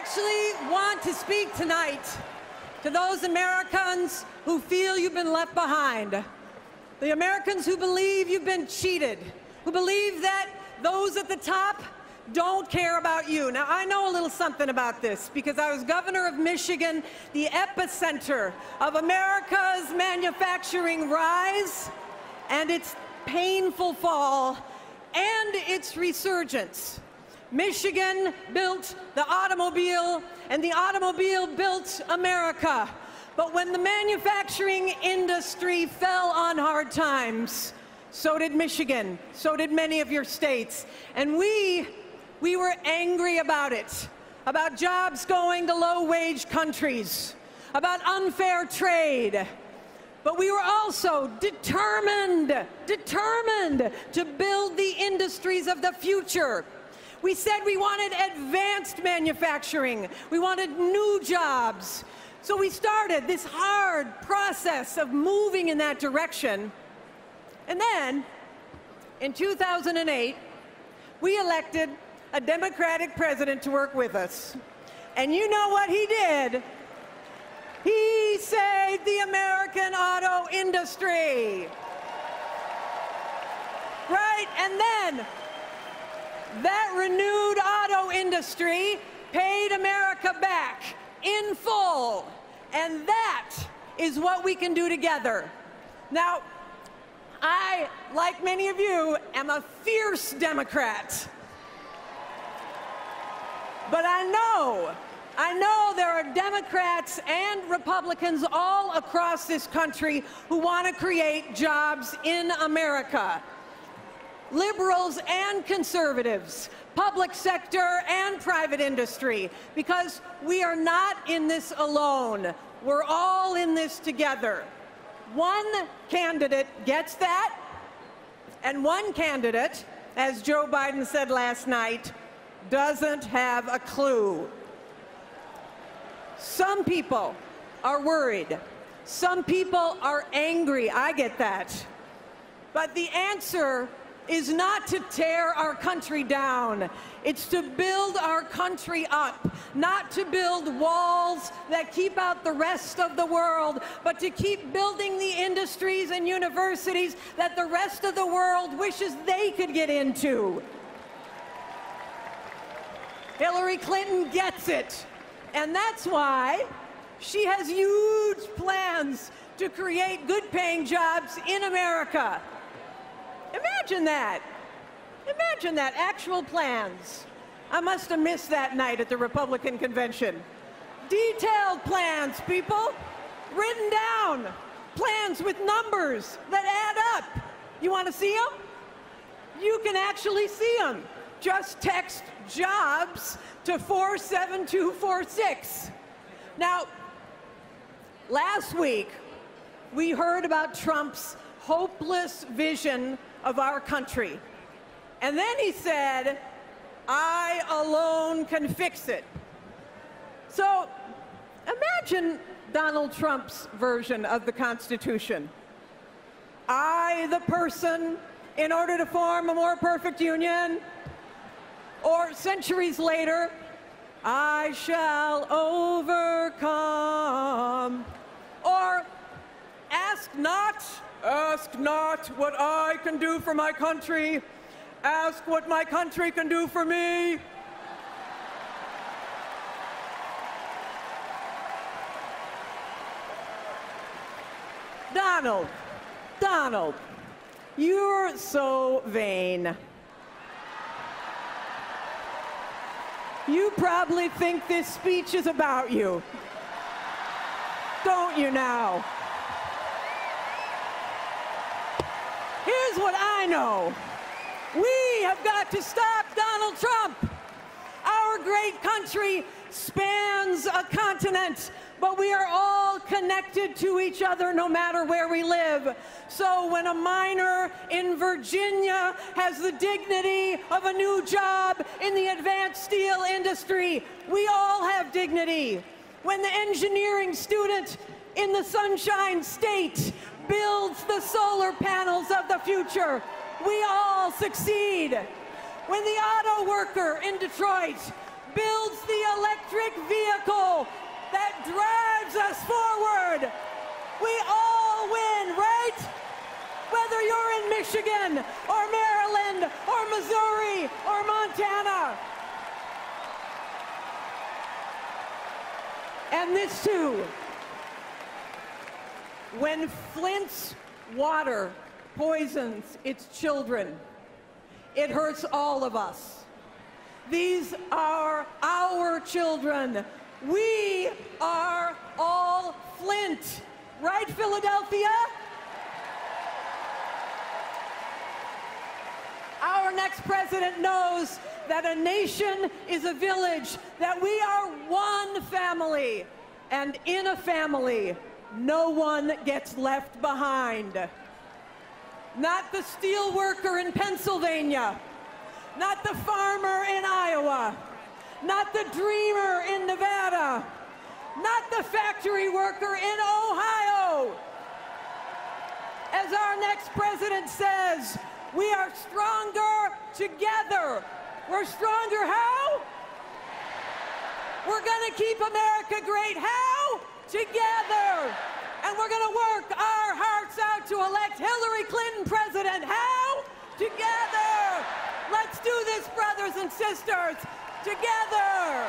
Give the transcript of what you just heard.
actually want to speak tonight to those Americans who feel you've been left behind. The Americans who believe you've been cheated, who believe that those at the top don't care about you. Now, I know a little something about this because I was governor of Michigan, the epicenter of America's manufacturing rise and its painful fall and its resurgence. Michigan built the automobile, and the automobile built America. But when the manufacturing industry fell on hard times, so did Michigan, so did many of your states. And we were angry about it, about jobs going to low-wage countries, about unfair trade. But we were also determined to build the industries of the future. We said we wanted advanced manufacturing. We wanted new jobs. So we started this hard process of moving in that direction. And then, in 2008, we elected a Democratic president to work with us. And you know what he did? He saved the American auto industry. Right? And then, that renewed auto industry paid America back in full. And that is what we can do together. Now, I, like many of you, am a fierce Democrat. But I know there are Democrats and Republicans all across this country who want to create jobs in America. Liberals and conservatives, public sector and private industry, because we are not in this alone. We're all in this together. One candidate gets that, and one candidate, as Joe Biden said last night, doesn't have a clue. Some people are worried. Some people are angry. I get that. But the answer is not to tear our country down. It's to build our country up, not to build walls that keep out the rest of the world, but to keep building the industries and universities that the rest of the world wishes they could get into. Hillary Clinton gets it, and that's why she has huge plans to create good-paying jobs in America. Imagine that. Imagine that, actual plans. I must have missed that night at the Republican convention. Detailed plans, people. Written down. Plans with numbers that add up. You want to see them? You can actually see them. Just text jobs to 47246. Now, last week, we heard about Trump's hopeless vision of our country. And then he said, I alone can fix it. So imagine Donald Trump's version of the Constitution. I, the person, in order to form a more perfect union. Or centuries later, I shall overcome. Or ask not what I can do for my country. Ask what my country can do for me. Donald, you're so vain. You probably think this speech is about you. Don't you now? Here's what I know. We have got to stop Donald Trump. Our great country spans a continent, but we are all connected to each other no matter where we live. So when a miner in Virginia has the dignity of a new job in the advanced steel industry, we all have dignity. When the engineering student in the Sunshine State builds the solar panels of the future, we all succeed. When the auto worker in Detroit builds the electric vehicle that drives us forward. We all win, right? Whether you're in Michigan or Maryland or Missouri or Montana. And this too, when Flint's water poisons its children, it hurts all of us. These are our children. We are all Flint. Right, Philadelphia? Our next president knows that a nation is a village, that we are one family, and in a family, no one gets left behind. Not the steel worker in Pennsylvania, not the farmer in Iowa, not the dreamer in Nevada, not the factory worker in Ohio. As our next president says, we are stronger together. We're stronger how? We're gonna keep America great how? Together. And we're gonna work our hearts out to elect Hillary Clinton president how? Together. Let's do this, brothers and sisters, together.